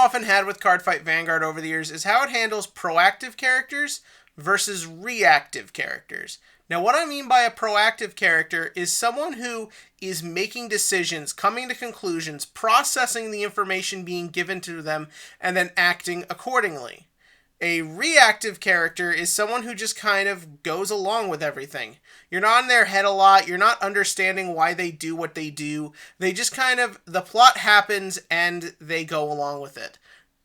often had with Cardfight Vanguard over the years is how it handles proactive characters versus reactive characters. Now, what I mean by a proactive character is someone who is making decisions, coming to conclusions, processing the information being given to them, and then acting accordingly. A reactive character is someone who just kind of goes along with everything. You're not in their head a lot. You're not understanding why they do what they do. They just kind of, the plot happens and they go along with it.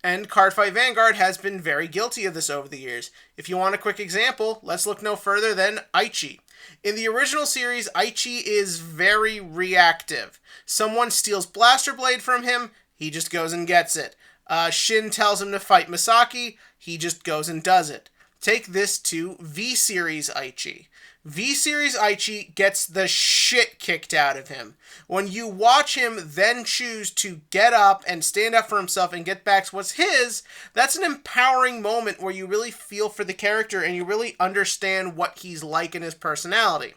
And Cardfight Vanguard has been very guilty of this over the years. If you want a quick example, let's look no further than Aichi. In the original series, Aichi is very reactive. Someone steals Blaster Blade from him, he just goes and gets it. Shin tells him to fight Misaki, he just goes and does it. Take this to V-Series Aichi. V-Series Aichi gets the shit kicked out of him. When you watch him then choose to get up and stand up for himself and get back what's his, that's an empowering moment where you really feel for the character and you really understand what he's like in his personality.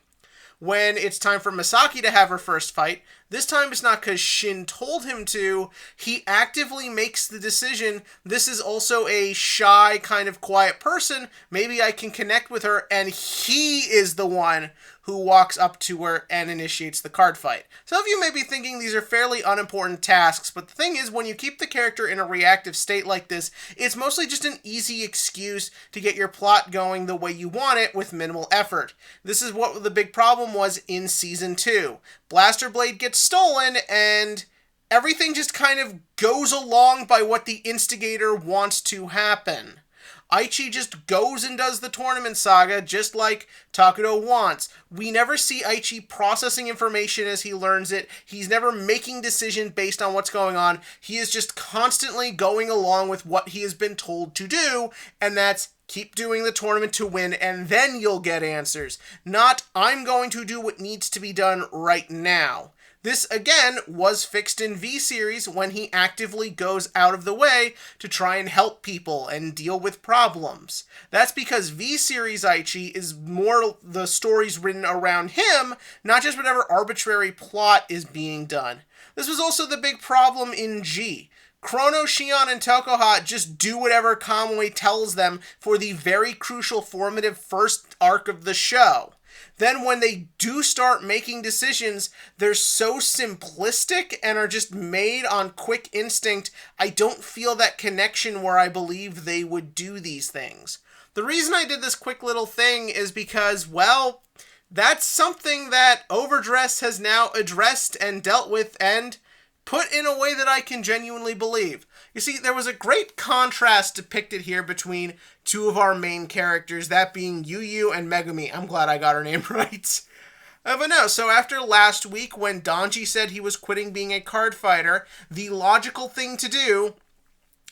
When it's time for Misaki to have her first fight, this time it's not because Shin told him to, he actively makes the decision, this is also a shy, kind of quiet person, maybe I can connect with her, and he is the one who walks up to her and initiates the card fight. Some of you may be thinking these are fairly unimportant tasks, but the thing is, when you keep the character in a reactive state like this, it's mostly just an easy excuse to get your plot going the way you want it with minimal effort. This is what the big problem was in Season 2. Blaster Blade gets stolen, and everything just kind of goes along by what the instigator wants to happen. Aichi just goes and does the tournament saga just like Takuto wants. We never see Aichi processing information as he learns it. He's never making decisions based on what's going on. He is just constantly going along with what he has been told to do, and that's keep doing the tournament to win, and then you'll get answers. Not, I'm going to do what needs to be done right now. This, again, was fixed in V-Series when he actively goes out of the way to try and help people and deal with problems. That's because V-Series Aichi is more the stories written around him, not just whatever arbitrary plot is being done. This was also the big problem in G. Chrono, Shion, and Tokuha just do whatever Kamui tells them for the very crucial formative first arc of the show. Then when they do start making decisions, they're so simplistic and are just made on quick instinct, I don't feel that connection where I believe they would do these things. The reason I did this quick little thing is because, well, that's something that Overdress has now addressed and dealt with and put in a way that I can genuinely believe. You see, there was a great contrast depicted here between two of our main characters, that being Yuyu and Megumi. I'm glad I got her name right. But no, so after last week when Donji said he was quitting being a card fighter, the logical thing to do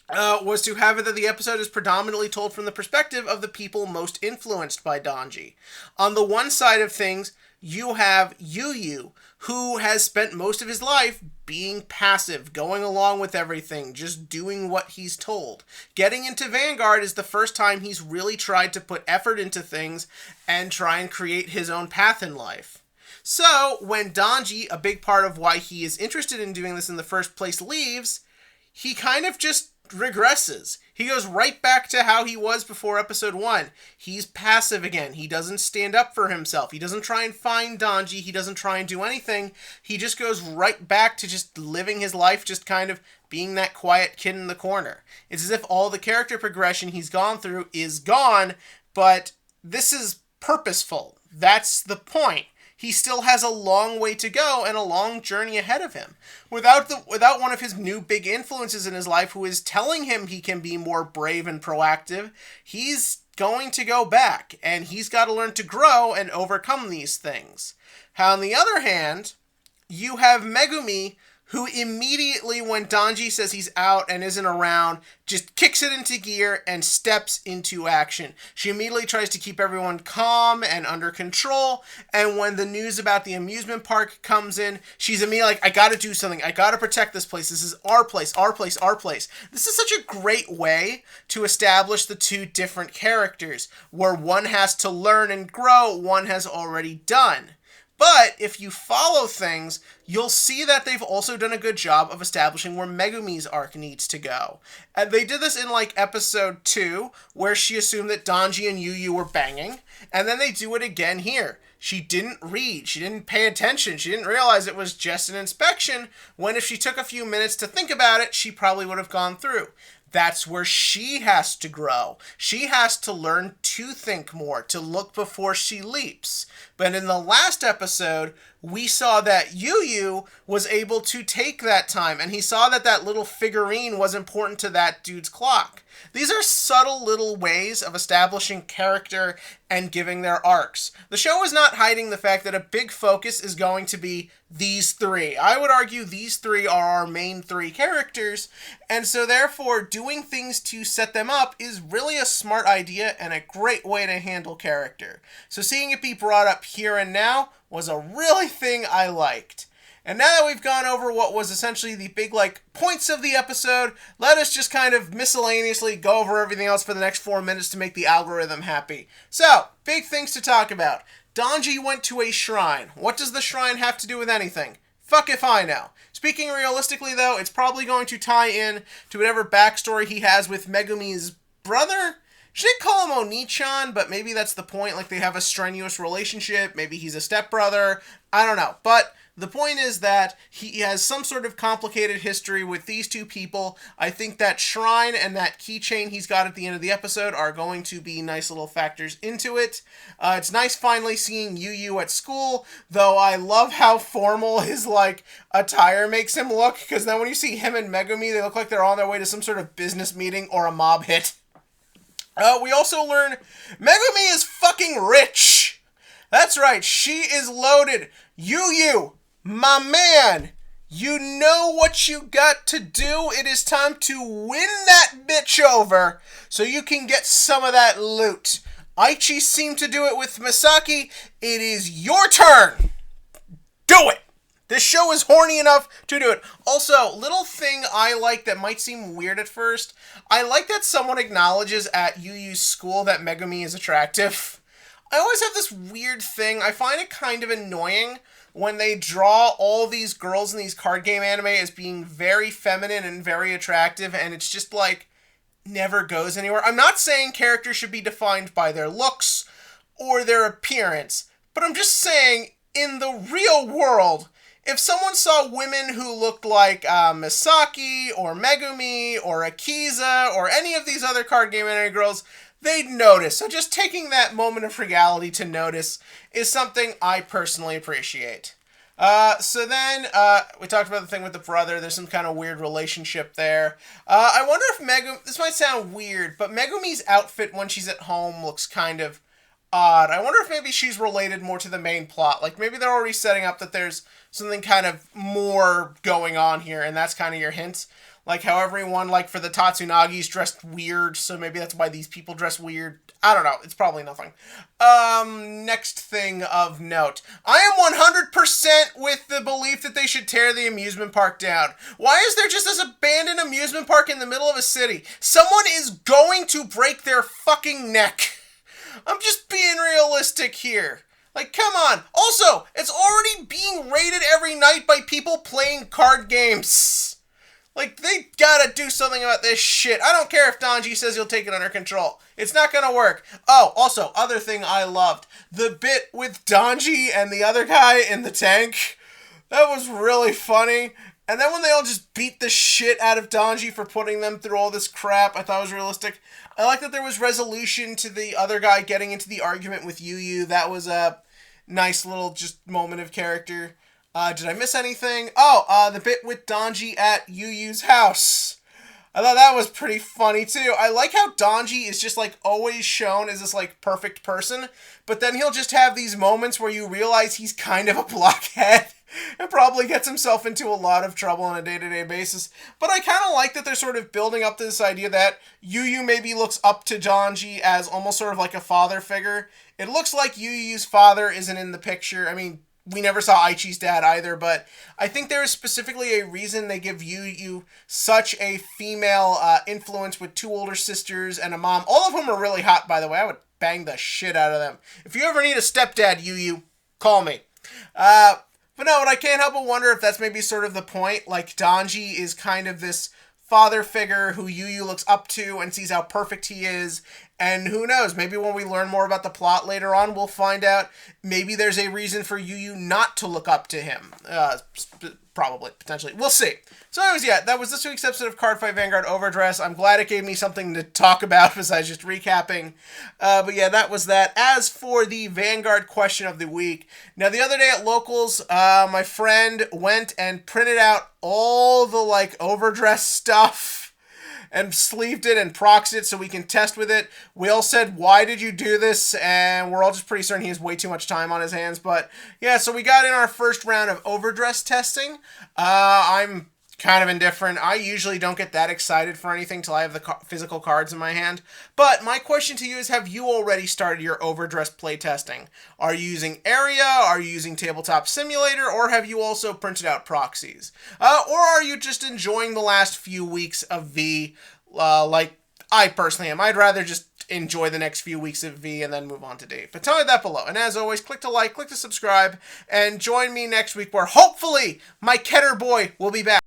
was to have it that the episode is predominantly told from the perspective of the people most influenced by Donji. On the one side of things, you have Yuyu, who has spent most of his life being passive, going along with everything, just doing what he's told. Getting into Vanguard is the first time he's really tried to put effort into things and try and create his own path in life. So, when Donji, a big part of why he is interested in doing this in the first place, leaves, he kind of just regresses. He goes right back to how he was before episode 1. He's passive again. He doesn't stand up for himself. He doesn't try and find Donji. He doesn't try and do anything. He just goes right back to just living his life, just kind of being that quiet kid in the corner. It's as if all the character progression he's gone through is gone, but this is purposeful. That's the point. He still has a long way to go and a long journey ahead of him. Without one of his new big influences in his life who is telling him he can be more brave and proactive, he's going to go back, and he's got to learn to grow and overcome these things. How, on the other hand, you have Megumi, who immediately, when Donji says he's out and isn't around, just kicks it into gear and steps into action. She immediately tries to keep everyone calm and under control, and when the news about the amusement park comes in, she's immediately like, I gotta do something, I gotta protect this place, this is our place, our place, our place. This is such a great way to establish the two different characters, where one has to learn and grow, one has already done. But if you follow things, you'll see that they've also done a good job of establishing where Megumi's arc needs to go. And they did this in like episode 2, where she assumed that Danji and Yuyu were banging. And then they do it again here. She didn't read. She didn't pay attention. She didn't realize it was just an inspection, when if she took a few minutes to think about it, she probably would have gone through. That's where she has to grow. She has to learn to think more, to look before she leaps. But in the last episode, we saw that Yuyu was able to take that time, and he saw that that little figurine was important to that dude's clock. These are subtle little ways of establishing character and giving their arcs. The show is not hiding the fact that a big focus is going to be these three. I would argue these three are our main three characters, and so therefore doing things to set them up is really a smart idea and a great way to handle character. So seeing it be brought up here and now was a really thing I liked. And now that we've gone over what was essentially the big, points of the episode, let us just kind of miscellaneously go over everything else for the next 4 minutes to make the algorithm happy. So, big things to talk about. Danji went to a shrine. What does the shrine have to do with anything? Fuck if I know. Speaking realistically, though, it's probably going to tie in to whatever backstory he has with Megumi's brother. Should I call him Oni-chan, but maybe that's the point, they have a strenuous relationship, maybe he's a stepbrother, I don't know, but the point is that he has some sort of complicated history with these two people. I think that shrine and that keychain he's got at the end of the episode are going to be nice little factors into it. It's nice finally seeing Yuyu at school, though I love how formal his, attire makes him look, because then when you see him and Megumi, they look like they're on their way to some sort of business meeting or a mob hit. We also learn Megumi is fucking rich. That's right, she is loaded. Yuyu, my man, you know what you got to do. It is time to win that bitch over so you can get some of that loot. Aichi seemed to do it with Misaki. It is your turn. Do it. This show is horny enough to do it. Also, little thing I like that might seem weird at first. I like that someone acknowledges at Yuyu's school that Megumi is attractive. I always have this weird thing. I find it kind of annoying when they draw all these girls in these card game anime as being very feminine and very attractive, and it's just never goes anywhere. I'm not saying characters should be defined by their looks or their appearance, but I'm just saying, in the real world, if someone saw women who looked like Misaki or Megumi or Akiza or any of these other card game anime girls, they'd notice. So just taking that moment of frugality to notice is something I personally appreciate. So then we talked about the thing with the brother. There's some kind of weird relationship there. I wonder if Megumi... This might sound weird, but Megumi's outfit when she's at home looks kind of odd. I wonder if maybe she's related more to the main plot. Maybe they're already setting up that there's something kind of more going on here, and that's kind of your hint. How everyone, for the Tatsunagi's dressed weird, so maybe that's why these people dress weird. I don't know. It's probably nothing. Next thing of note. I am 100% with the belief that they should tear the amusement park down. Why is there just this abandoned amusement park in the middle of a city? Someone is going to break their fucking neck. I'm just being realistic here. Come on. Also, it's already being raided every night by people playing card games. They gotta do something about this shit. I don't care if Danji says he'll take it under control. It's not gonna work. Oh, also, other thing I loved. The bit with Danji and the other guy in the tank. That was really funny. And then when they all just beat the shit out of Danji for putting them through all this crap, I thought it was realistic. I like that there was resolution to the other guy getting into the argument with Yuyu. That was a nice little just moment of character. Did I miss anything? Oh, the bit with Danji at Yuyu's house. I thought that was pretty funny, too. I like how Danji is just, always shown as this, perfect person, but then he'll just have these moments where you realize he's kind of a blockhead and probably gets himself into a lot of trouble on a day-to-day basis. But I kind of like that they're sort of building up to this idea that Yuyu maybe looks up to Danji as almost sort of like a father figure. It looks like Yuyu's father isn't in the picture. I mean, we never saw Aichi's dad either, but I think there is specifically a reason they give Yuyu such a female influence with two older sisters and a mom. All of whom are really hot, by the way. I would bang the shit out of them. If you ever need a stepdad, Yuyu, call me. But no, but I can't help but wonder if that's maybe sort of the point. Like, Donji is kind of this father figure who Yuyu looks up to and sees how perfect he is. And who knows, maybe when we learn more about the plot later on, we'll find out maybe there's a reason for Yuyu not to look up to him. Probably, potentially. We'll see. So anyways, yeah, that was this week's episode of Cardfight Vanguard Overdress. I'm glad it gave me something to talk about besides just recapping. But yeah, that was that. As for the Vanguard question of the week, now the other day at Locals, my friend went and printed out all the, like, Overdress stuff and sleeved it and proxed it so we can test with it. We all said, why did you do this? And we're all just pretty certain he has way too much time on his hands. But yeah, so we got in our first round of Overdress testing. I'm kind of indifferent. I usually don't get that excited for anything till I have the physical cards in my hand. But my question to you is, have you already started your Overdress playtesting? Are you using Area? Are you using Tabletop Simulator? Or have you also printed out proxies? Or are you just enjoying the last few weeks of V like I personally am? I'd rather just enjoy the next few weeks of V and then move on to Dave. But tell me that below. And as always, click to like, click to subscribe, and join me next week where hopefully my Keter boy will be back.